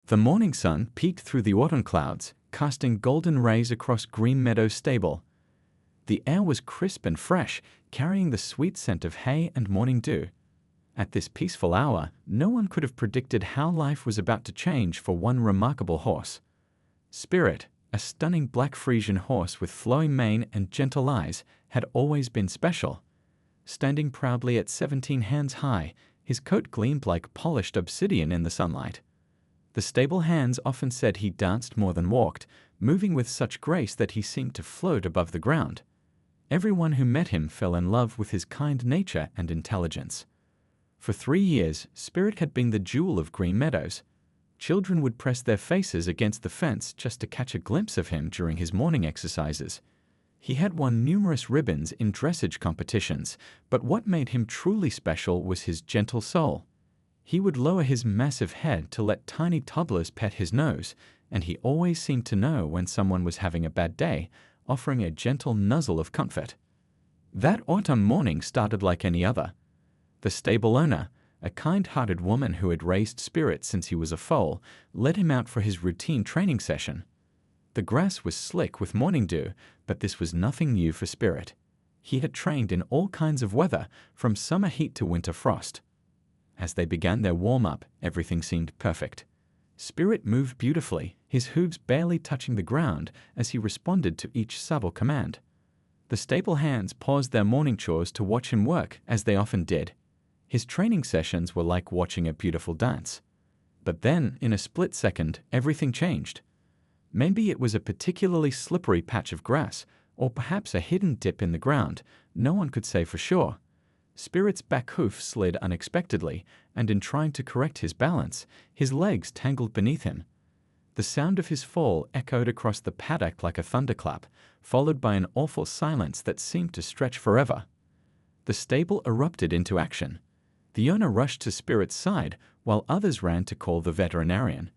The morning sun peeked through the autumn clouds, casting golden rays across Green Meadows stable. The air was crisp and fresh, carrying the sweet scent of hay and morning dew. At this peaceful hour, no one could have predicted how life was about to change for one remarkable horse. Spirit, a stunning black Frisian horse with flowing mane and gentle eyes, had always been special. Standing proudly at 17 hands high, his coat gleamed like polished obsidian in the sunlight. The stable hands often said he danced more than walked, moving with such grace that he seemed to float above the ground. Everyone who met him fell in love with his kind nature and intelligence. For 3 years, Spirit had been the jewel of Green Meadows. Children would press their faces against the fence just to catch a glimpse of him during his morning exercises. He had won numerous ribbons in dressage competitions, but what made him truly special was his gentle soul. He would lower his massive head to let tiny toddlers pet his nose, and he always seemed to know when someone was having a bad day, offering a gentle nuzzle of comfort. That autumn morning started like any other. The stable owner, a kind-hearted woman who had raised Spirit since he was a foal, led him out for his routine training session. The grass was slick with morning dew, but this was nothing new for Spirit. He had trained in all kinds of weather, from summer heat to winter frost. As they began their warm-up, everything seemed perfect. Spirit moved beautifully, his hooves barely touching the ground as he responded to each subtle command. The stable hands paused their morning chores to watch him work, as they often did. His training sessions were like watching a beautiful dance. But then, in a split second, everything changed. Maybe it was a particularly slippery patch of grass, or perhaps a hidden dip in the ground. No one could say for sure. Spirit's back hoof slid unexpectedly, and in trying to correct his balance, his legs tangled beneath him. The sound of his fall echoed across the paddock like a thunderclap, followed by an awful silence that seemed to stretch forever. The stable erupted into action. The owner rushed to Spirit's side, while others ran to call the veterinarian.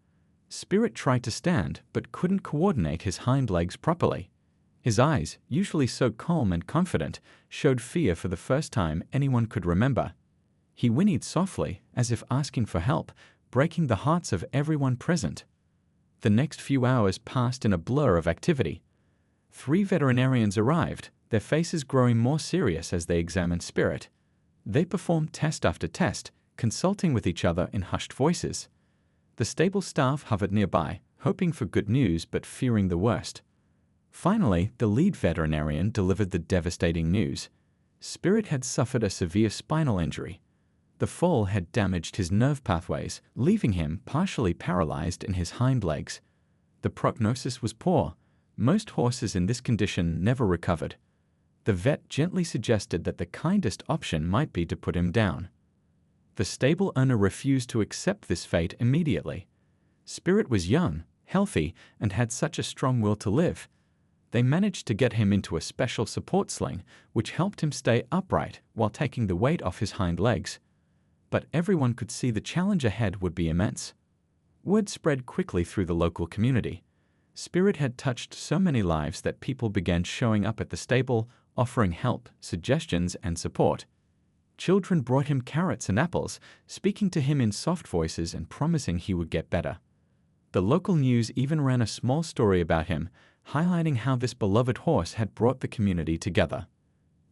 Spirit tried to stand, but couldn't coordinate his hind legs properly. His eyes, usually so calm and confident, showed fear for the first time anyone could remember. He whinnied softly, as if asking for help, breaking the hearts of everyone present. The next few hours passed in a blur of activity. 3 veterinarians arrived, their faces growing more serious as they examined Spirit. They performed test after test, consulting with each other in hushed voices. The stable staff hovered nearby, hoping for good news but fearing the worst. Finally, the lead veterinarian delivered the devastating news. Spirit had suffered a severe spinal injury. The fall had damaged his nerve pathways, leaving him partially paralyzed in his hind legs. The prognosis was poor. Most horses in this condition never recovered. The vet gently suggested that the kindest option might be to put him down. The stable owner refused to accept this fate immediately. Spirit was young, healthy, and had such a strong will to live. They managed to get him into a special support sling, which helped him stay upright while taking the weight off his hind legs. But everyone could see the challenge ahead would be immense. Word spread quickly through the local community. Spirit had touched so many lives that people began showing up at the stable, offering help, suggestions, and support. Children brought him carrots and apples, speaking to him in soft voices and promising he would get better. The local news even ran a small story about him, highlighting how this beloved horse had brought the community together.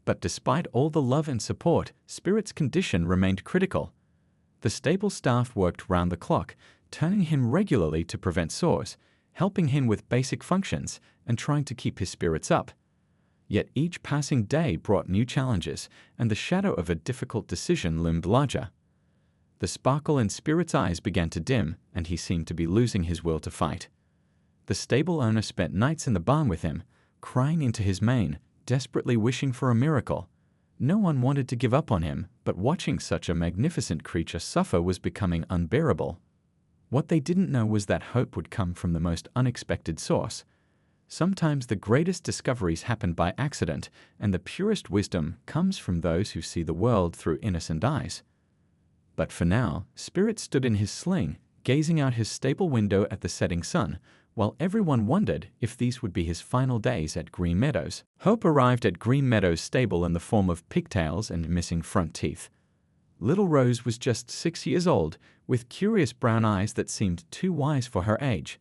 But despite all the love and support, Spirit's condition remained critical. The stable staff worked round the clock, turning him regularly to prevent sores, helping him with basic functions, and trying to keep his spirits up. Yet each passing day brought new challenges, and the shadow of a difficult decision loomed larger. The sparkle in Spirit's eyes began to dim, and he seemed to be losing his will to fight. The stable owner spent nights in the barn with him, crying into his mane, desperately wishing for a miracle. No one wanted to give up on him, but watching such a magnificent creature suffer was becoming unbearable. What they didn't know was that hope would come from the most unexpected source. Sometimes the greatest discoveries happen by accident, and the purest wisdom comes from those who see the world through innocent eyes. But for now, Spirit stood in his sling, gazing out his stable window at the setting sun, while everyone wondered if these would be his final days at Green Meadows. Hope arrived at Green Meadows stable in the form of pigtails and missing front teeth. Little Rose was just 6 years old, with curious brown eyes that seemed too wise for her age.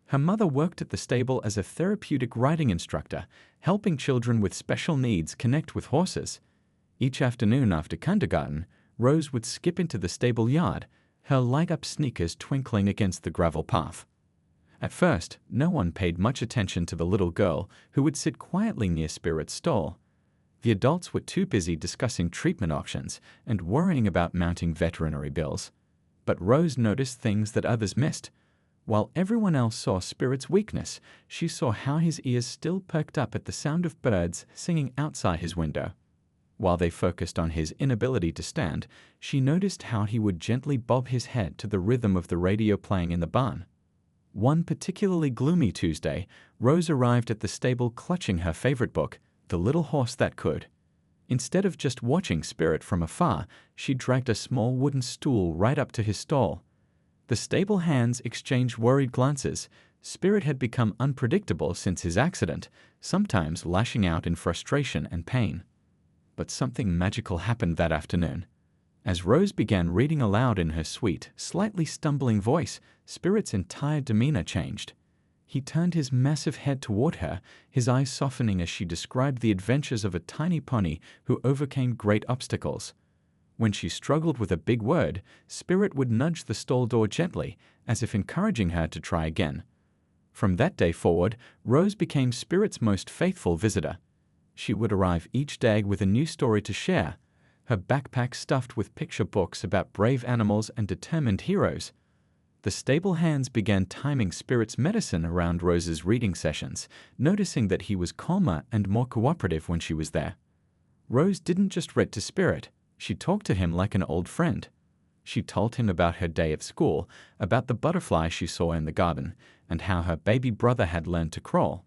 Her mother worked at the stable as a therapeutic riding instructor, helping children with special needs connect with horses. Each afternoon after kindergarten, Rose would skip into the stable yard, her light-up sneakers twinkling against the gravel path. At first, no one paid much attention to the little girl who would sit quietly near Spirit's stall. The adults were too busy discussing treatment options and worrying about mounting veterinary bills. But Rose noticed things that others missed. While everyone else saw Spirit's weakness, she saw how his ears still perked up at the sound of birds singing outside his window. While they focused on his inability to stand, she noticed how he would gently bob his head to the rhythm of the radio playing in the barn. One particularly gloomy Tuesday, Rose arrived at the stable clutching her favorite book, The Little Horse That Could. Instead of just watching Spirit from afar, she dragged a small wooden stool right up to his stall. The stable hands exchanged worried glances. Spirit had become unpredictable since his accident, sometimes lashing out in frustration and pain. But something magical happened that afternoon. As Rose began reading aloud in her sweet, slightly stumbling voice, Spirit's entire demeanor changed. He turned his massive head toward her, his eyes softening as she described the adventures of a tiny pony who overcame great obstacles. When she struggled with a big word, Spirit would nudge the stall door gently, as if encouraging her to try again. From that day forward, Rose became Spirit's most faithful visitor. She would arrive each day with a new story to share, her backpack stuffed with picture books about brave animals and determined heroes. The stable hands began timing Spirit's medicine around Rose's reading sessions, noticing that he was calmer and more cooperative when she was there. Rose didn't just read to Spirit, she talked to him like an old friend. She told him about her day at school, about the butterfly she saw in the garden, and how her baby brother had learned to crawl.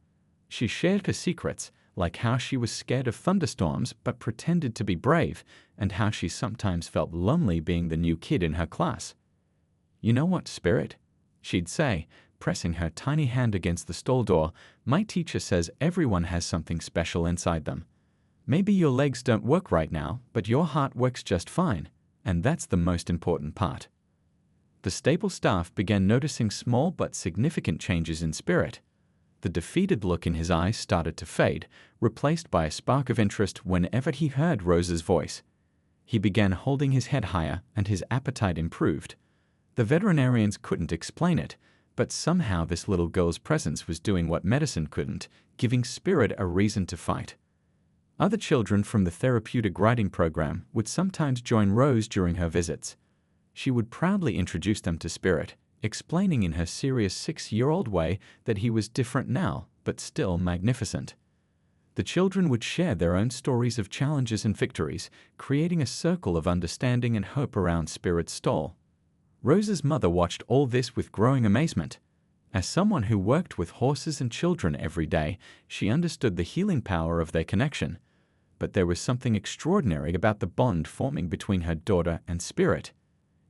She shared her secrets, like how she was scared of thunderstorms but pretended to be brave, and how she sometimes felt lonely being the new kid in her class. "You know what, Spirit?" she'd say, pressing her tiny hand against the stall door. "My teacher says everyone has something special inside them. Maybe your legs don't work right now, but your heart works just fine, and that's the most important part." The stable staff began noticing small but significant changes in Spirit. The defeated look in his eyes started to fade, replaced by a spark of interest whenever he heard Rose's voice. He began holding his head higher, and his appetite improved. The veterinarians couldn't explain it, but somehow this little girl's presence was doing what medicine couldn't, giving Spirit a reason to fight. Other children from the therapeutic riding program would sometimes join Rose during her visits. She would proudly introduce them to Spirit, explaining in her serious 6-year-old way that he was different now, but still magnificent. The children would share their own stories of challenges and victories, creating a circle of understanding and hope around Spirit's stall. Rose's mother watched all this with growing amazement. As someone who worked with horses and children every day, she understood the healing power of their connection. But there was something extraordinary about the bond forming between her daughter and Spirit.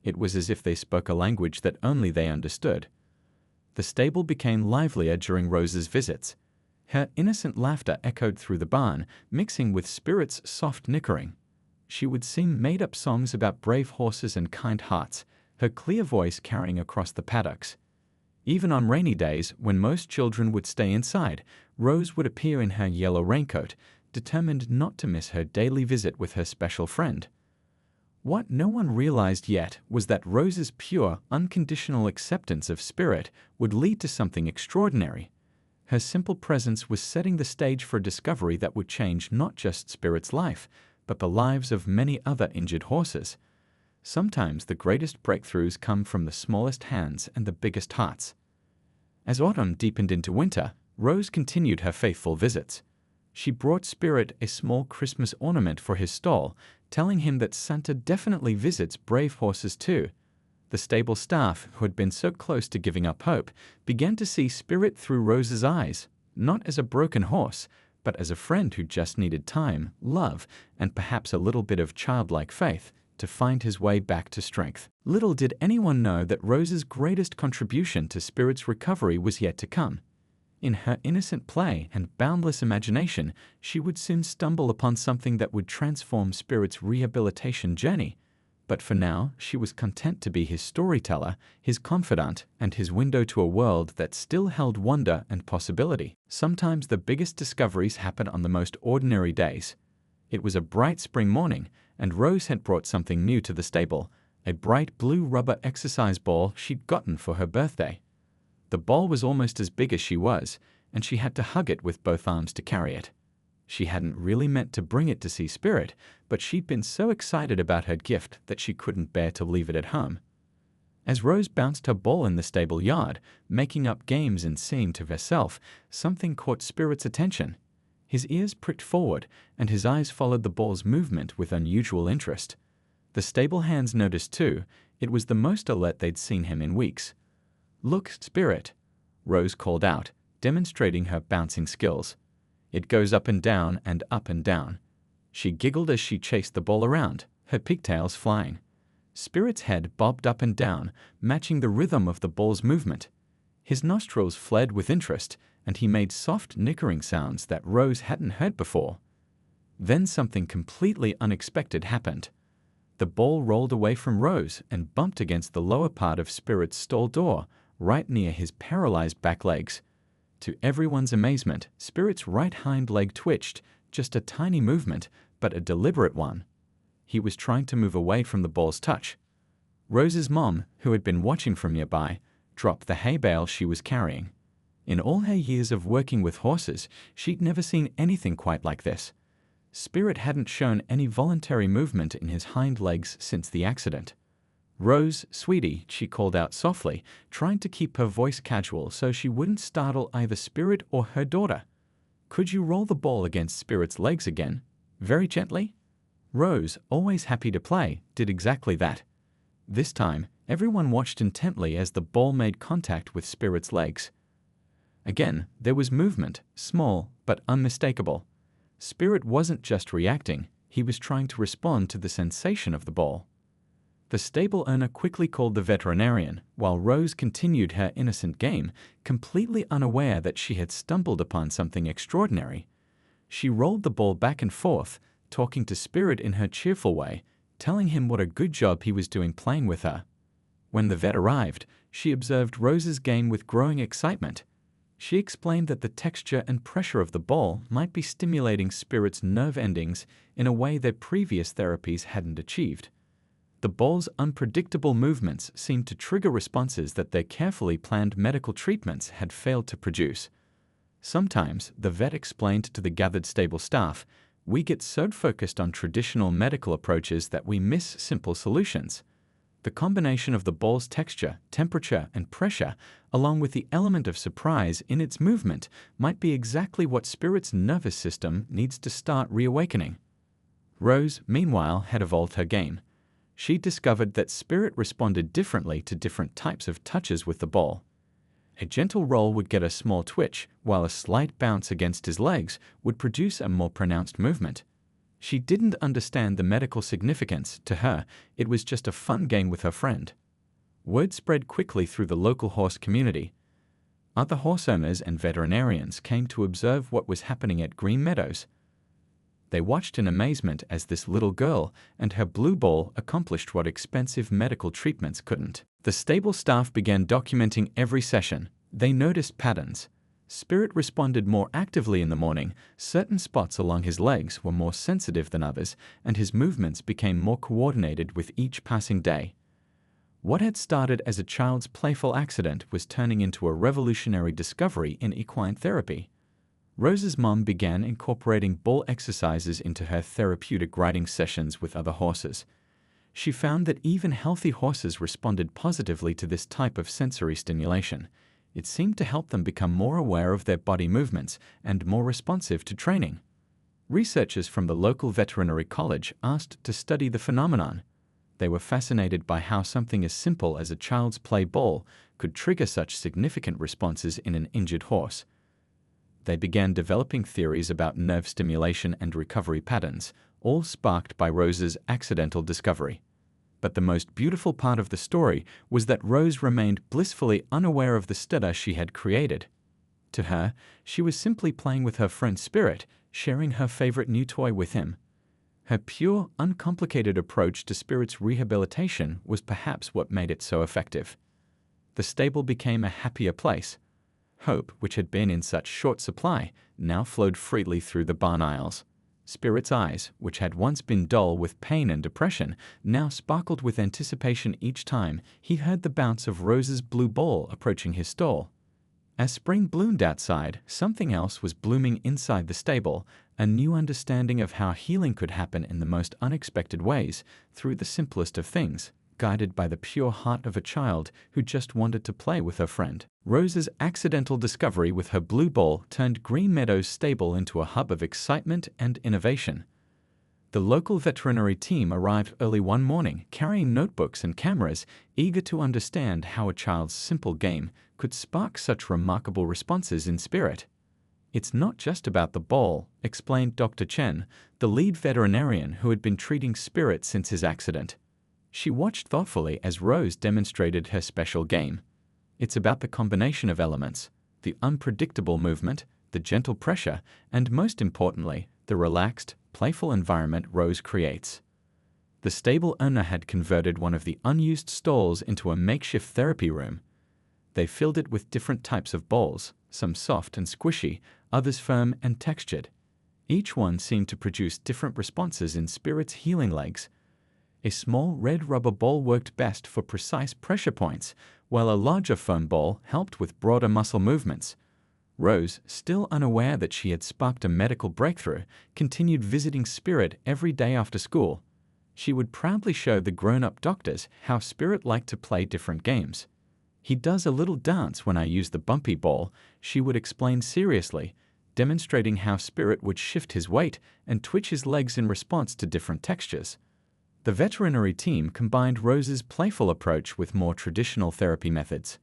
It was as if they spoke a language that only they understood. The stable became livelier during Rose's visits. Her innocent laughter echoed through the barn, mixing with Spirit's soft nickering. She would sing made-up songs about brave horses and kind hearts, her clear voice carrying across the paddocks. Even on rainy days, when most children would stay inside, Rose would appear in her yellow raincoat, determined not to miss her daily visit with her special friend. What no one realized yet was that Rose's pure, unconditional acceptance of Spirit would lead to something extraordinary. Her simple presence was setting the stage for a discovery that would change not just Spirit's life, but the lives of many other injured horses. Sometimes the greatest breakthroughs come from the smallest hands and the biggest hearts. As autumn deepened into winter, Rose continued her faithful visits. She brought Spirit a small Christmas ornament for his stall, telling him that Santa definitely visits brave horses too. The stable staff, who had been so close to giving up hope, began to see Spirit through Rose's eyes, not as a broken horse, but as a friend who just needed time, love, and perhaps a little bit of childlike faith to find his way back to strength. Little did anyone know that Rose's greatest contribution to Spirit's recovery was yet to come. In her innocent play and boundless imagination, she would soon stumble upon something that would transform Spirit's rehabilitation journey. But for now, she was content to be his storyteller, his confidant, and his window to a world that still held wonder and possibility. Sometimes the biggest discoveries happen on the most ordinary days. It was a bright spring morning, and Rose had brought something new to the stable, a bright blue rubber exercise ball she'd gotten for her birthday. The ball was almost as big as she was, and she had to hug it with both arms to carry it. She hadn't really meant to bring it to see Spirit, but she'd been so excited about her gift that she couldn't bear to leave it at home. As Rose bounced her ball in the stable yard, making up games and seeing to herself, something caught Spirit's attention. His ears pricked forward, and his eyes followed the ball's movement with unusual interest. The stable hands noticed too. It was the most alert they'd seen him in weeks. "Look, Spirit," Rose called out, demonstrating her bouncing skills. "It goes up and down and up and down." She giggled as she chased the ball around, her pigtails flying. Spirit's head bobbed up and down, matching the rhythm of the ball's movement. His nostrils flared with interest, and he made soft nickering sounds that Rose hadn't heard before. Then something completely unexpected happened. The ball rolled away from Rose and bumped against the lower part of Spirit's stall door, right near his paralyzed back legs. To everyone's amazement, Spirit's right hind leg twitched, just a tiny movement, but a deliberate one. He was trying to move away from the ball's touch. Rose's mom, who had been watching from nearby, dropped the hay bale she was carrying. In all her years of working with horses, she'd never seen anything quite like this. Spirit hadn't shown any voluntary movement in his hind legs since the accident. "Rose, sweetie," she called out softly, trying to keep her voice casual so she wouldn't startle either Spirit or her daughter. "Could you roll the ball against Spirit's legs again? Very gently?" Rose, always happy to play, did exactly that. This time, everyone watched intently as the ball made contact with Spirit's legs. Again, there was movement, small but unmistakable. Spirit wasn't just reacting, he was trying to respond to the sensation of the ball. The stable owner quickly called the veterinarian, while Rose continued her innocent game, completely unaware that she had stumbled upon something extraordinary. She rolled the ball back and forth, talking to Spirit in her cheerful way, telling him what a good job he was doing playing with her. When the vet arrived, she observed Rose's game with growing excitement. She explained that the texture and pressure of the ball might be stimulating Spirit's nerve endings in a way that previous therapies hadn't achieved. The ball's unpredictable movements seemed to trigger responses that their carefully planned medical treatments had failed to produce. Sometimes, the vet explained to the gathered stable staff, "We get so focused on traditional medical approaches that we miss simple solutions." The combination of the ball's texture, temperature, and pressure, along with the element of surprise in its movement, might be exactly what Spirit's nervous system needs to start reawakening. Rose, meanwhile, had evolved her game. She discovered that Spirit responded differently to different types of touches with the ball. A gentle roll would get a small twitch, while a slight bounce against his legs would produce a more pronounced movement. She didn't understand the medical significance. To her, it was just a fun game with her friend. Word spread quickly through the local horse community. Other horse owners and veterinarians came to observe what was happening at Green Meadows. They watched in amazement as this little girl and her blue ball accomplished what expensive medical treatments couldn't. The stable staff began documenting every session. They noticed patterns. Spirit responded more actively in the morning, certain spots along his legs were more sensitive than others, and his movements became more coordinated with each passing day. What had started as a child's playful accident was turning into a revolutionary discovery in equine therapy. Rose's mom began incorporating ball exercises into her therapeutic riding sessions with other horses. She found that even healthy horses responded positively to this type of sensory stimulation. It seemed to help them become more aware of their body movements and more responsive to training. Researchers from the local veterinary college asked to study the phenomenon. They were fascinated by how something as simple as a child's play ball could trigger such significant responses in an injured horse. They began developing theories about nerve stimulation and recovery patterns, all sparked by Rose's accidental discovery. But the most beautiful part of the story was that Rose remained blissfully unaware of the stutter she had created. To her, she was simply playing with her friend Spirit, sharing her favorite new toy with him. Her pure, uncomplicated approach to Spirit's rehabilitation was perhaps what made it so effective. The stable became a happier place. Hope, which had been in such short supply, now flowed freely through the barn aisles. Spirit's eyes, which had once been dull with pain and depression, now sparkled with anticipation each time he heard the bounce of Rose's blue ball approaching his stall. As spring bloomed outside, something else was blooming inside the stable, a new understanding of how healing could happen in the most unexpected ways, through the simplest of things, guided by the pure heart of a child who just wanted to play with her friend. Rose's accidental discovery with her blue ball turned Green Meadows stable into a hub of excitement and innovation. The local veterinary team arrived early one morning, carrying notebooks and cameras, eager to understand how a child's simple game could spark such remarkable responses in Spirit. "It's not just about the ball," explained Dr. Chen, the lead veterinarian who had been treating Spirit since his accident. She watched thoughtfully as Rose demonstrated her special game. "It's about the combination of elements, the unpredictable movement, the gentle pressure, and most importantly, the relaxed, playful environment Rose creates." The stable owner had converted one of the unused stalls into a makeshift therapy room. They filled it with different types of balls, some soft and squishy, others firm and textured. Each one seemed to produce different responses in Spirit's healing legs. A small red rubber ball worked best for precise pressure points, while a larger foam ball helped with broader muscle movements. Rose, still unaware that she had sparked a medical breakthrough, continued visiting Spirit every day after school. She would proudly show the grown-up doctors how Spirit liked to play different games. "He does a little dance when I use the bumpy ball," she would explain seriously, demonstrating how Spirit would shift his weight and twitch his legs in response to different textures. The veterinary team combined Rose's playful approach with more traditional therapy methods.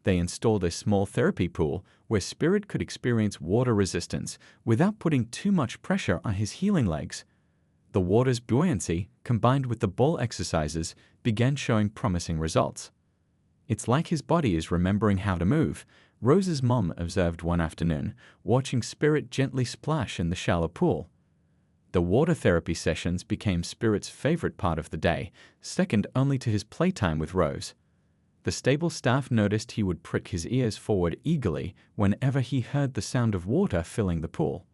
They installed a small therapy pool where Spirit could experience water resistance without putting too much pressure on his healing legs. The water's buoyancy, combined with the ball exercises, began showing promising results. "It's like his body is remembering how to move," Rose's mom observed one afternoon, watching Spirit gently splash in the shallow pool. The water therapy sessions became Spirit's favorite part of the day, second only to his playtime with Rose. The stable staff noticed he would prick his ears forward eagerly whenever he heard the sound of water filling the pool.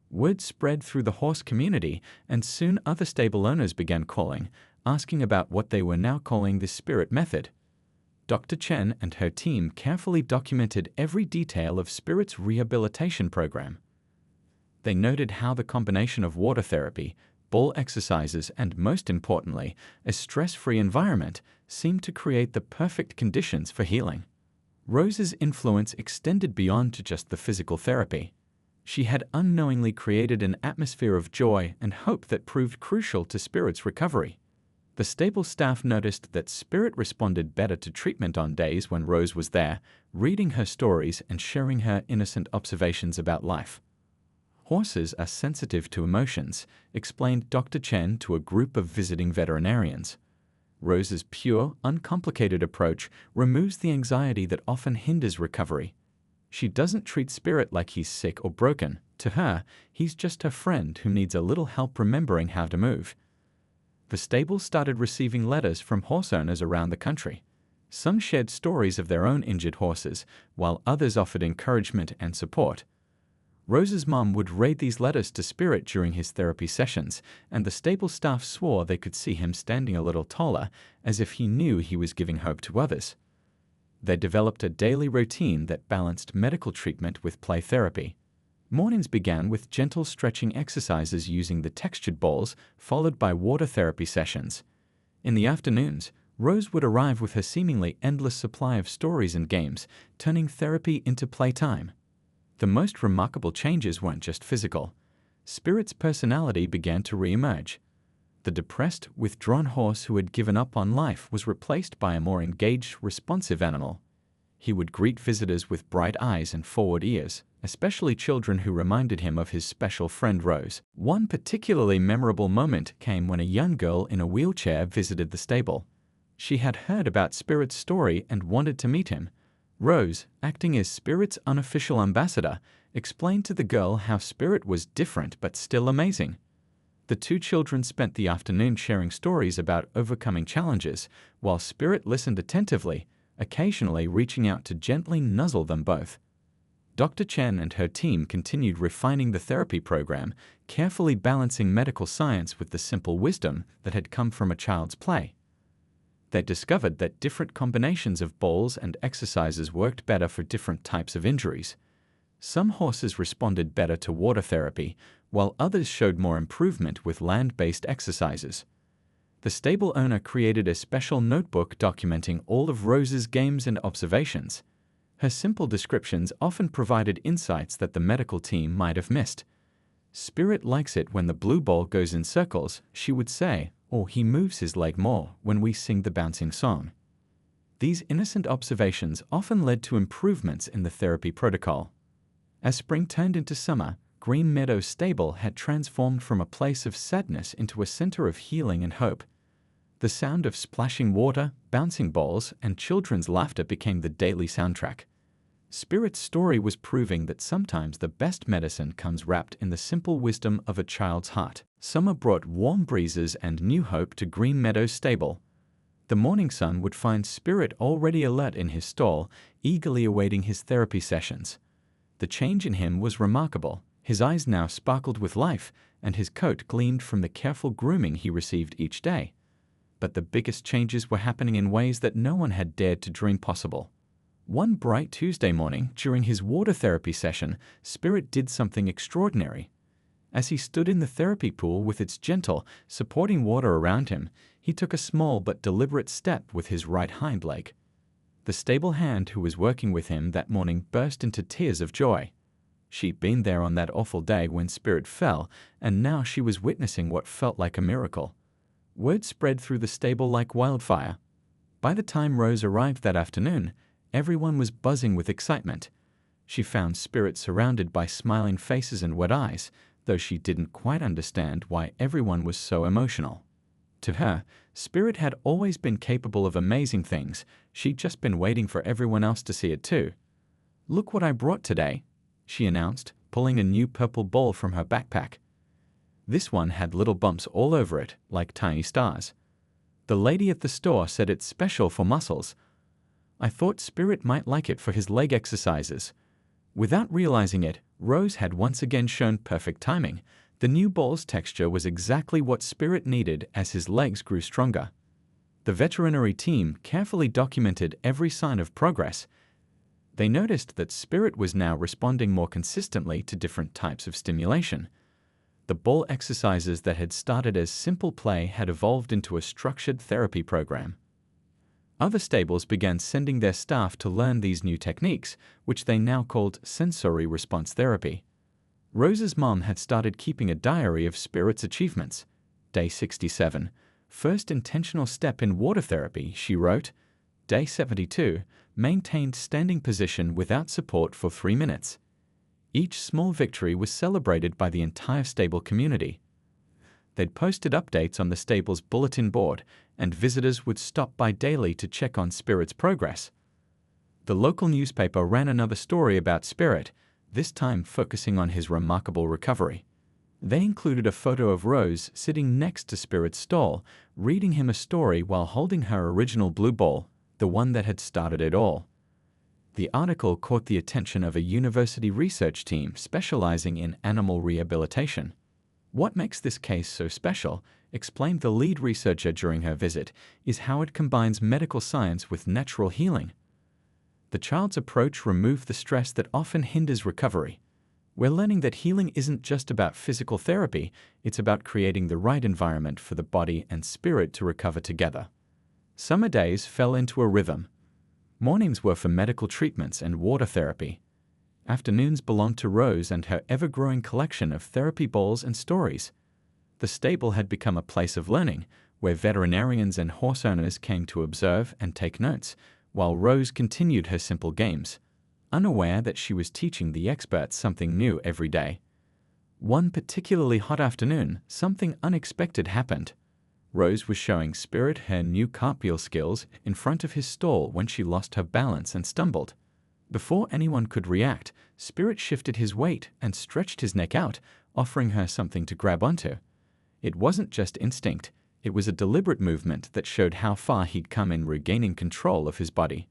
Word spread through the horse community, and soon other stable owners began calling, asking about what they were now calling the Spirit method. Dr. Chen and her team carefully documented every detail of Spirit's rehabilitation program. They noted how the combination of water therapy, ball exercises, and most importantly, a stress-free environment seemed to create the perfect conditions for healing. Rose's influence extended beyond to just the physical therapy. She had unknowingly created an atmosphere of joy and hope that proved crucial to Spirit's recovery. The stable staff noticed that Spirit responded better to treatment on days when Rose was there, reading her stories and sharing her innocent observations about life. "Horses are sensitive to emotions," explained Dr. Chen to a group of visiting veterinarians. Rose's pure, uncomplicated approach removes the anxiety that often hinders recovery. She doesn't treat Spirit like he's sick or broken. To her, he's just her friend who needs a little help remembering how to move. The stable started receiving letters from horse owners around the country. Some shared stories of their own injured horses, while others offered encouragement and support. Rose's mom would read these letters to Spirit during his therapy sessions, and the stable staff swore they could see him standing a little taller, as if he knew he was giving hope to others. They developed a daily routine that balanced medical treatment with play therapy. Mornings began with gentle stretching exercises using the textured balls, followed by water therapy sessions. In the afternoons, Rose would arrive with her seemingly endless supply of stories and games, turning therapy into playtime. The most remarkable changes weren't just physical. Spirit's personality began to re-emerge. The depressed, withdrawn horse who had given up on life was replaced by a more engaged, responsive animal. He would greet visitors with bright eyes and forward ears, especially children who reminded him of his special friend Rose. One particularly memorable moment came when a young girl in a wheelchair visited the stable. She had heard about Spirit's story and wanted to meet him. Rose, acting as Spirit's unofficial ambassador, explained to the girl how Spirit was different but still amazing. The two children spent the afternoon sharing stories about overcoming challenges, while Spirit listened attentively, occasionally reaching out to gently nuzzle them both. Dr. Chen and her team continued refining the therapy program, carefully balancing medical science with the simple wisdom that had come from a child's play. They discovered that different combinations of balls and exercises worked better for different types of injuries. Some horses responded better to water therapy, while others showed more improvement with land-based exercises. The stable owner created a special notebook documenting all of Rose's games and observations. Her simple descriptions often provided insights that the medical team might have missed. "Spirit likes it when the blue ball goes in circles," she would say, or "he moves his leg more when we sing the bouncing song." These innocent observations often led to improvements in the therapy protocol. As spring turned into summer, Green Meadows Stable had transformed from a place of sadness into a center of healing and hope. The sound of splashing water, bouncing balls, and children's laughter became the daily soundtrack. Spirit's story was proving that sometimes the best medicine comes wrapped in the simple wisdom of a child's heart. Summer brought warm breezes and new hope to Green Meadows Stable. The morning sun would find Spirit already alert in his stall, eagerly awaiting his therapy sessions. The change in him was remarkable. His eyes now sparkled with life, and his coat gleamed from the careful grooming he received each day. But the biggest changes were happening in ways that no one had dared to dream possible. One bright Tuesday morning, during his water therapy session, Spirit did something extraordinary. As he stood in the therapy pool with its gentle, supporting water around him, he took a small but deliberate step with his right hind leg. The stable hand who was working with him that morning burst into tears of joy. She'd been there on that awful day when Spirit fell, and now she was witnessing what felt like a miracle. Word spread through the stable like wildfire. By the time Rose arrived that afternoon, everyone was buzzing with excitement. She found Spirit surrounded by smiling faces and wet eyes, though she didn't quite understand why everyone was so emotional. To her, Spirit had always been capable of amazing things. She'd just been waiting for everyone else to see it too. "Look what I brought today," she announced, pulling a new purple ball from her backpack. This one had little bumps all over it, like tiny stars. The lady at the store said it's special for muscles. I thought Spirit might like it for his leg exercises. Without realizing it, Rose had once again shown perfect timing. The new ball's texture was exactly what Spirit needed as his legs grew stronger. The veterinary team carefully documented every sign of progress. They noticed that Spirit was now responding more consistently to different types of stimulation. The ball exercises that had started as simple play had evolved into a structured therapy program. Other stables began sending their staff to learn these new techniques, which they now called sensory response therapy. Rose's mom had started keeping a diary of Spirit's achievements. Day 67. First intentional step in water therapy, she wrote. Day 72. Maintained standing position without support for 3 minutes. Each small victory was celebrated by the entire stable community. They'd posted updates on the stable's bulletin board, and visitors would stop by daily to check on Spirit's progress. The local newspaper ran another story about Spirit, this time focusing on his remarkable recovery. They included a photo of Rose sitting next to Spirit's stall, reading him a story while holding her original blue ball, the one that had started it all. The article caught the attention of a university research team specializing in animal rehabilitation. What makes this case so special, explained the lead researcher during her visit, is how it combines medical science with natural healing. The child's approach removed the stress that often hinders recovery. We're learning that healing isn't just about physical therapy, it's about creating the right environment for the body and spirit to recover together. Summer days fell into a rhythm. Mornings were for medical treatments and water therapy. Afternoons belonged to Rose and her ever-growing collection of therapy balls and stories. The stable had become a place of learning, where veterinarians and horse owners came to observe and take notes, while Rose continued her simple games, unaware that she was teaching the experts something new every day. One particularly hot afternoon, something unexpected happened. Rose was showing Spirit her new cartwheel skills in front of his stall when she lost her balance and stumbled. Before anyone could react, Spirit shifted his weight and stretched his neck out, offering her something to grab onto. It wasn't just instinct, it was a deliberate movement that showed how far he'd come in regaining control of his body.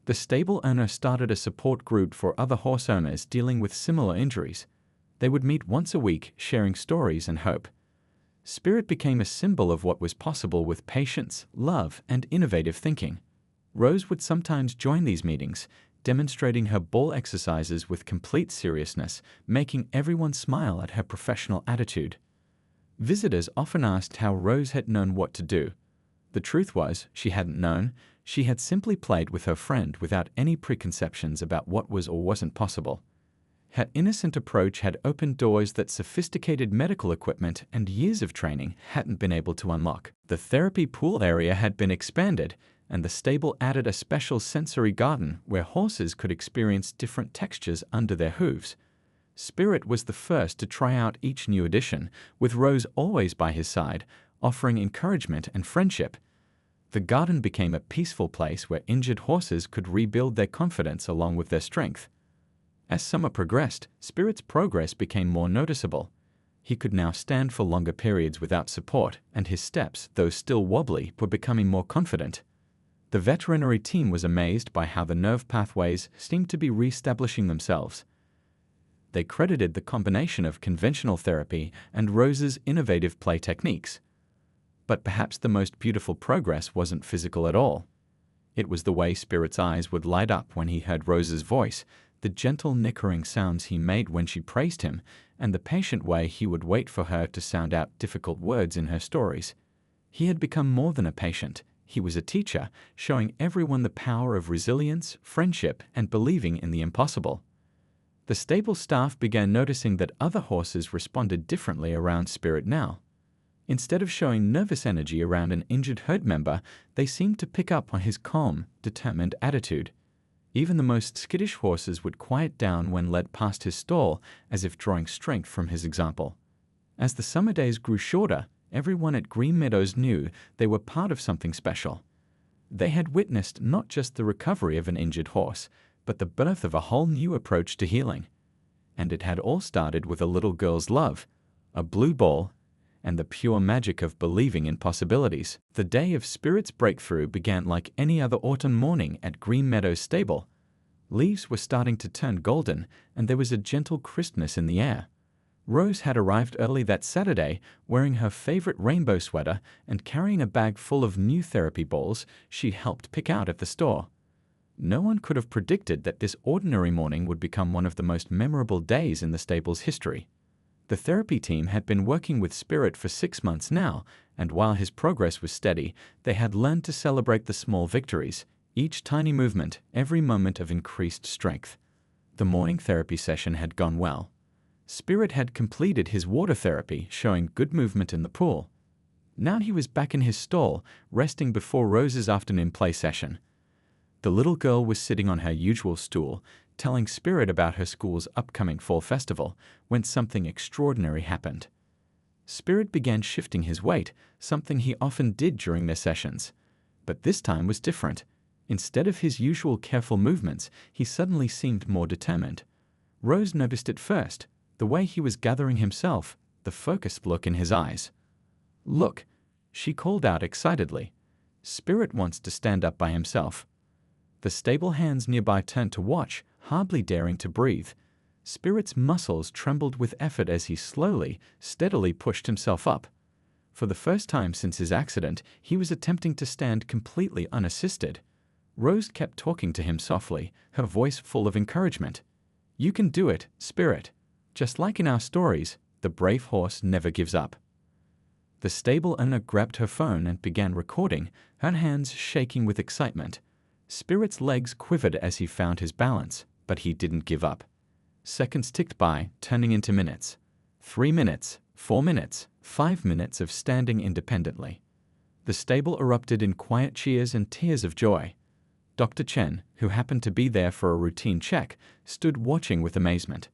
The stable owner started a support group for other horse owners dealing with similar injuries. They would meet once a week, sharing stories and hope. Spirit became a symbol of what was possible with patience, love, and innovative thinking. Rose would sometimes join these meetings, demonstrating her ball exercises with complete seriousness, making everyone smile at her professional attitude. Visitors often asked how Rose had known what to do. The truth was, she hadn't known. She had simply played with her friend without any preconceptions about what was or wasn't possible. Her innocent approach had opened doors that sophisticated medical equipment and years of training hadn't been able to unlock. The therapy pool area had been expanded, and the stable added a special sensory garden where horses could experience different textures under their hooves. Spirit was the first to try out each new addition, with Rose always by his side, offering encouragement and friendship. The garden became a peaceful place where injured horses could rebuild their confidence along with their strength. As summer progressed, Spirit's progress became more noticeable. He could now stand for longer periods without support, and his steps, though still wobbly, were becoming more confident. The veterinary team was amazed by how the nerve pathways seemed to be re-establishing themselves. They credited the combination of conventional therapy and Rose's innovative play techniques. But perhaps the most beautiful progress wasn't physical at all. It was the way Spirit's eyes would light up when he heard Rose's voice, the gentle nickering sounds he made when she praised him, and the patient way he would wait for her to sound out difficult words in her stories. He had become more than a patient. He was a teacher, showing everyone the power of resilience, friendship, and believing in the impossible. The stable staff began noticing that other horses responded differently around Spirit now. Instead of showing nervous energy around an injured herd member, they seemed to pick up on his calm, determined attitude. Even the most skittish horses would quiet down when led past his stall, as if drawing strength from his example. As the summer days grew shorter, everyone at Green Meadows knew they were part of something special. They had witnessed not just the recovery of an injured horse, but the birth of a whole new approach to healing. And it had all started with a little girl's love, a blue ball, and the pure magic of believing in possibilities. The day of Spirit's breakthrough began like any other autumn morning at Green Meadows stable. Leaves were starting to turn golden, and there was a gentle crispness in the air. Rose had arrived early that Saturday, wearing her favorite rainbow sweater and carrying a bag full of new therapy balls she'd helped pick out at the store. No one could have predicted that this ordinary morning would become one of the most memorable days in the stable's history. The therapy team had been working with Spirit for 6 months now, and while his progress was steady, they had learned to celebrate the small victories, each tiny movement, every moment of increased strength. The morning therapy session had gone well. Spirit had completed his water therapy, showing good movement in the pool. Now he was back in his stall, resting before Rose's afternoon play session. The little girl was sitting on her usual stool, telling Spirit about her school's upcoming fall festival, when something extraordinary happened. Spirit began shifting his weight, something he often did during their sessions. But this time was different. Instead of his usual careful movements, he suddenly seemed more determined. Rose noticed it first, the way he was gathering himself, the focused look in his eyes. "Look," she called out excitedly. "Spirit wants to stand up by himself." The stable hands nearby turned to watch, hardly daring to breathe. Spirit's muscles trembled with effort as he slowly, steadily pushed himself up. For the first time since his accident, he was attempting to stand completely unassisted. Rose kept talking to him softly, her voice full of encouragement. "You can do it, Spirit. Just like in our stories, the brave horse never gives up." The stable owner grabbed her phone and began recording, her hands shaking with excitement. Spirit's legs quivered as he found his balance, but he didn't give up. Seconds ticked by, turning into minutes. 3 minutes, 4 minutes, 5 minutes of standing independently. The stable erupted in quiet cheers and tears of joy. Dr. Chen, who happened to be there for a routine check, stood watching with amazement.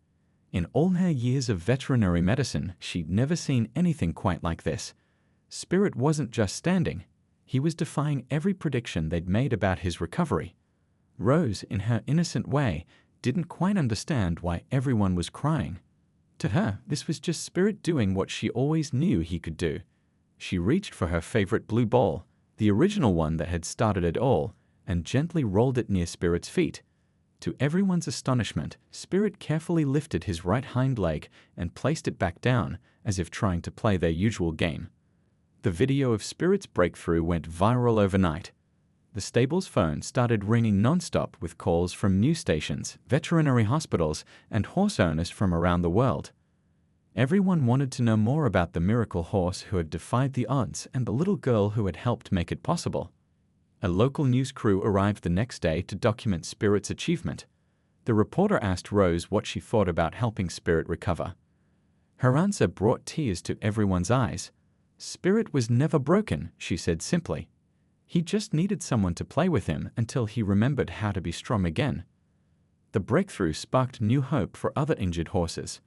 In all her years of veterinary medicine, she'd never seen anything quite like this. Spirit wasn't just standing. He was defying every prediction they'd made about his recovery. Rose, in her innocent way, didn't quite understand why everyone was crying. To her, this was just Spirit doing what she always knew he could do. She reached for her favorite blue ball, the original one that had started it all, and gently rolled it near Spirit's feet. To everyone's astonishment, Spirit carefully lifted his right hind leg and placed it back down, as if trying to play their usual game. The video of Spirit's breakthrough went viral overnight. The stable's phone started ringing non-stop with calls from news stations, veterinary hospitals, and horse owners from around the world. Everyone wanted to know more about the miracle horse who had defied the odds and the little girl who had helped make it possible. A local news crew arrived the next day to document Spirit's achievement. The reporter asked Rose what she thought about helping Spirit recover. Her answer brought tears to everyone's eyes. Spirit was never broken, she said simply. He just needed someone to play with him until he remembered how to be strong again. The breakthrough sparked new hope for other injured horses.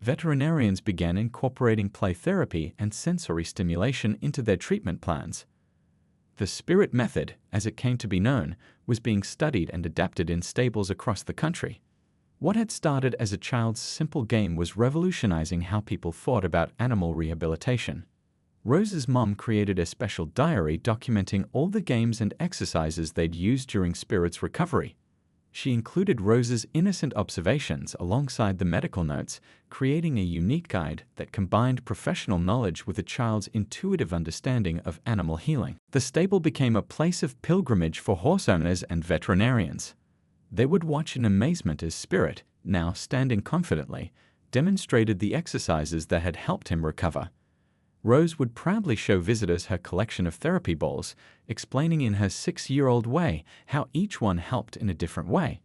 Veterinarians began incorporating play therapy and sensory stimulation into their treatment plans. The Spirit method, as it came to be known, was being studied and adapted in stables across the country. What had started as a child's simple game was revolutionizing how people thought about animal rehabilitation. Rose's mom created a special diary documenting all the games and exercises they'd used during Spirit's recovery. She included Rose's innocent observations alongside the medical notes, creating a unique guide that combined professional knowledge with a child's intuitive understanding of animal healing. The stable became a place of pilgrimage for horse owners and veterinarians. They would watch in amazement as Spirit, now standing confidently, demonstrated the exercises that had helped him recover. Rose would proudly show visitors her collection of therapy balls, explaining in her 6-year-old way how each one helped in a different way.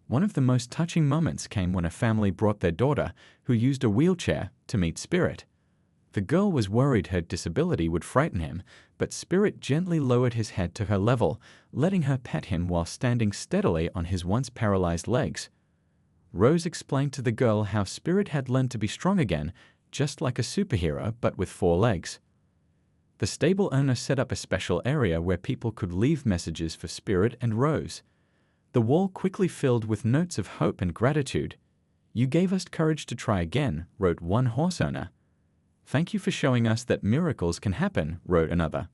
One of the most touching moments came when a family brought their daughter, who used a wheelchair, to meet Spirit. The girl was worried her disability would frighten him, but Spirit gently lowered his head to her level, letting her pet him while standing steadily on his once paralyzed legs. Rose explained to the girl how Spirit had learned to be strong again, just like a superhero, but with 4 legs. The stable owner set up a special area where people could leave messages for Spirit and Rose. The wall quickly filled with notes of hope and gratitude. "You gave us courage to try again," wrote one horse owner. "Thank you for showing us that miracles can happen," wrote another.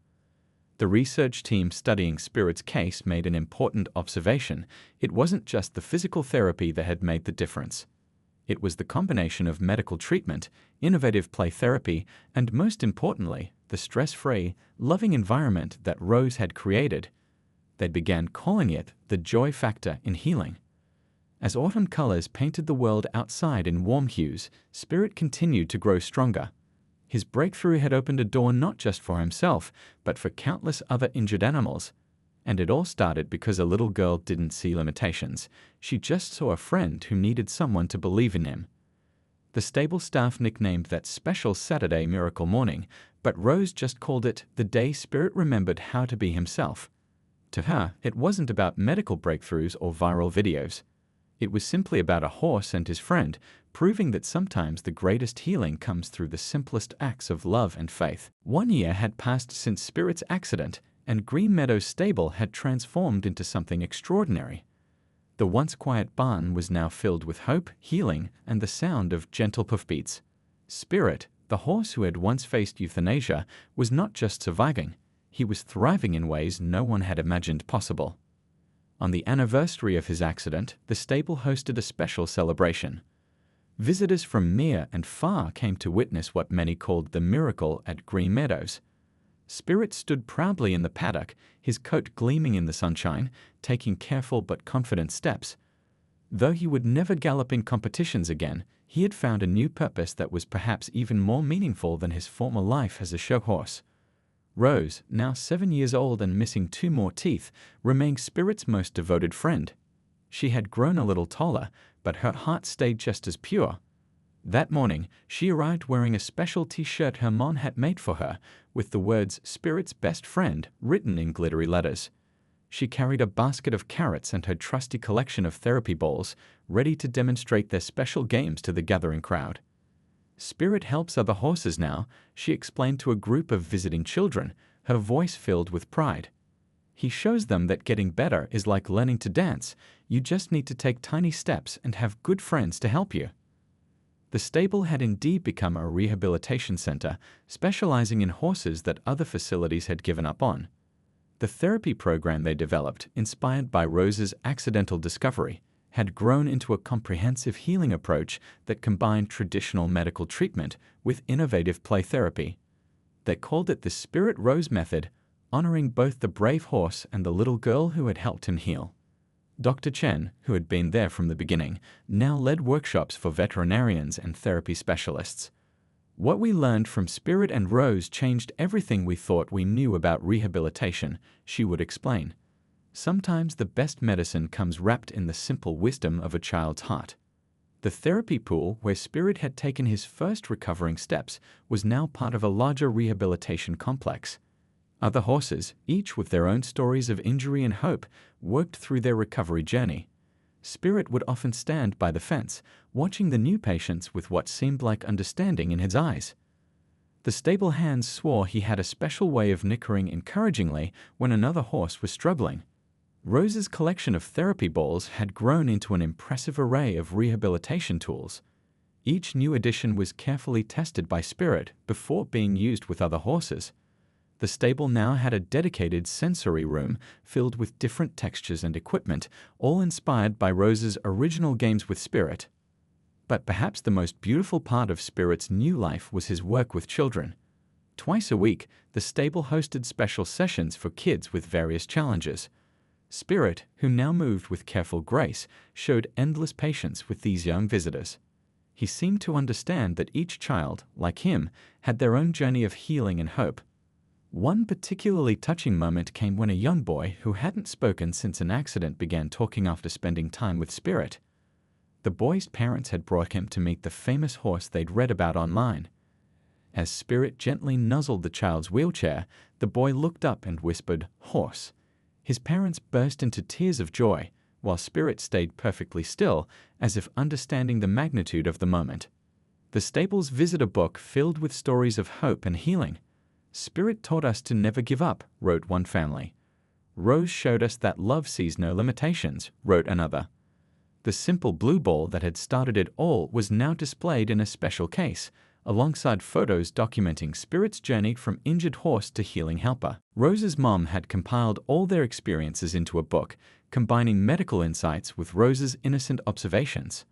The research team studying Spirit's case made an important observation. It wasn't just the physical therapy that had made the difference. It was the combination of medical treatment, innovative play therapy, and most importantly, the stress-free, loving environment that Rose had created. They began calling it the joy factor in healing. As autumn colors painted the world outside in warm hues, Spirit continued to grow stronger. His breakthrough had opened a door not just for himself, but for countless other injured animals. And it all started because a little girl didn't see limitations. She just saw a friend who needed someone to believe in him. The stable staff nicknamed that special Saturday Miracle Morning, but Rose just called it the day Spirit remembered how to be himself. To her, it wasn't about medical breakthroughs or viral videos. It was simply about a horse and his friend, proving that sometimes the greatest healing comes through the simplest acts of love and faith. 1 year had passed since Spirit's accident, and Green Meadows stable had transformed into something extraordinary. The once quiet barn was now filled with hope, healing, and the sound of gentle hoofbeats. Spirit, the horse who had once faced euthanasia, was not just surviving, he was thriving in ways no one had imagined possible. On the anniversary of his accident, the stable hosted a special celebration. Visitors from near and far came to witness what many called the miracle at Green Meadows. Spirit stood proudly in the paddock, his coat gleaming in the sunshine, taking careful but confident steps. Though he would never gallop in competitions again, he had found a new purpose that was perhaps even more meaningful than his former life as a show horse. Rose, now 7 years old and missing 2 more teeth, remained Spirit's most devoted friend. She had grown a little taller, but her heart stayed just as pure. That morning, she arrived wearing a special t-shirt her mom had made for her, with the words "Spirit's best friend" written in glittery letters. She carried a basket of carrots and her trusty collection of therapy balls, ready to demonstrate their special games to the gathering crowd. "Spirit helps other horses now," she explained to a group of visiting children, her voice filled with pride. "He shows them that getting better is like learning to dance. You just need to take tiny steps and have good friends to help you." The stable had indeed become a rehabilitation center, specializing in horses that other facilities had given up on. The therapy program they developed, inspired by Rose's accidental discovery, had grown into a comprehensive healing approach that combined traditional medical treatment with innovative play therapy. They called it the Spirit Rose Method, honoring both the brave horse and the little girl who had helped him heal. Dr. Chen, who had been there from the beginning, now led workshops for veterinarians and therapy specialists. What we learned from Spirit and Rose changed everything we thought we knew about rehabilitation, she would explain. Sometimes the best medicine comes wrapped in the simple wisdom of a child's heart. The therapy pool, where Spirit had taken his first recovering steps, was now part of a larger rehabilitation complex. Other horses, each with their own stories of injury and hope, worked through their recovery journey. Spirit would often stand by the fence, watching the new patients with what seemed like understanding in his eyes. The stable hands swore he had a special way of nickering encouragingly when another horse was struggling. Rose's collection of therapy balls had grown into an impressive array of rehabilitation tools. Each new addition was carefully tested by Spirit before being used with other horses. The stable now had a dedicated sensory room filled with different textures and equipment, all inspired by Rose's original games with Spirit. But perhaps the most beautiful part of Spirit's new life was his work with children. Twice a week, the stable hosted special sessions for kids with various challenges. Spirit, who now moved with careful grace, showed endless patience with these young visitors. He seemed to understand that each child, like him, had their own journey of healing and hope. One particularly touching moment came when a young boy who hadn't spoken since an accident began talking after spending time with Spirit. The boy's parents had brought him to meet the famous horse they'd read about online. As Spirit gently nuzzled the child's wheelchair, the boy looked up and whispered, "Horse." His parents burst into tears of joy, while Spirit stayed perfectly still, as if understanding the magnitude of the moment. The stable's visitor book filled with stories of hope and healing. "Spirit taught us to never give up," wrote one family. "Rose showed us that love sees no limitations," wrote another. The simple blue ball that had started it all was now displayed in a special case, alongside photos documenting Spirit's journey from injured horse to healing helper. Rose's mom had compiled all their experiences into a book, combining medical insights with Rose's innocent observations.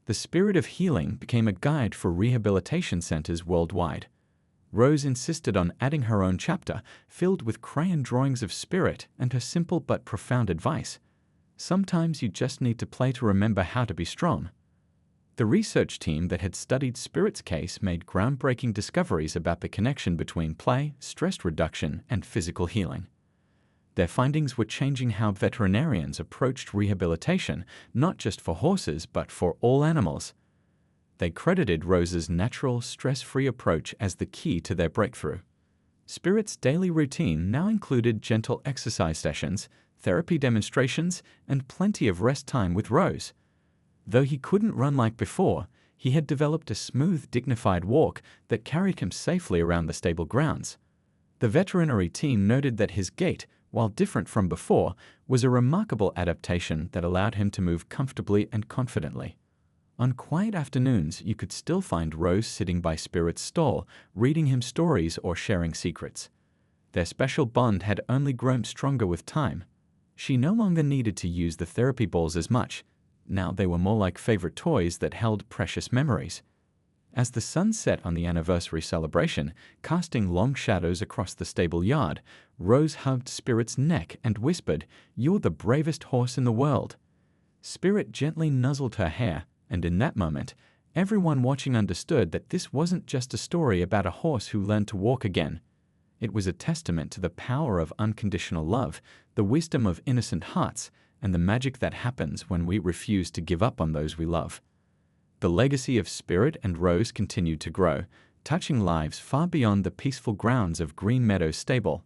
The Spirit of Healing became a guide for rehabilitation centers worldwide. Rose insisted on adding her own chapter, filled with crayon drawings of Spirit and her simple but profound advice. Sometimes you just need to play to remember how to be strong. The research team that had studied Spirit's case made groundbreaking discoveries about the connection between play, stress reduction, and physical healing. Their findings were changing how veterinarians approached rehabilitation, not just for horses but for all animals. They credited Rose's natural, stress-free approach as the key to their breakthrough. Spirit's daily routine now included gentle exercise sessions, therapy demonstrations, and plenty of rest time with Rose. Though he couldn't run like before, he had developed a smooth, dignified walk that carried him safely around the stable grounds. The veterinary team noted that his gait, while different from before, was a remarkable adaptation that allowed him to move comfortably and confidently. On quiet afternoons, you could still find Rose sitting by Spirit's stall, reading him stories or sharing secrets. Their special bond had only grown stronger with time. She no longer needed to use the therapy balls as much. Now they were more like favorite toys that held precious memories. As the sun set on the anniversary celebration, casting long shadows across the stable yard, Rose hugged Spirit's neck and whispered, "You're the bravest horse in the world." Spirit gently nuzzled her hair, and in that moment, everyone watching understood that this wasn't just a story about a horse who learned to walk again. It was a testament to the power of unconditional love, the wisdom of innocent hearts, and the magic that happens when we refuse to give up on those we love. The legacy of Spirit and Rose continued to grow, touching lives far beyond the peaceful grounds of Green Meadows Stable.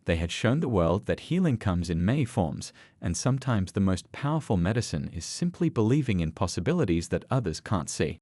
They had shown the world that healing comes in many forms, and sometimes the most powerful medicine is simply believing in possibilities that others can't see.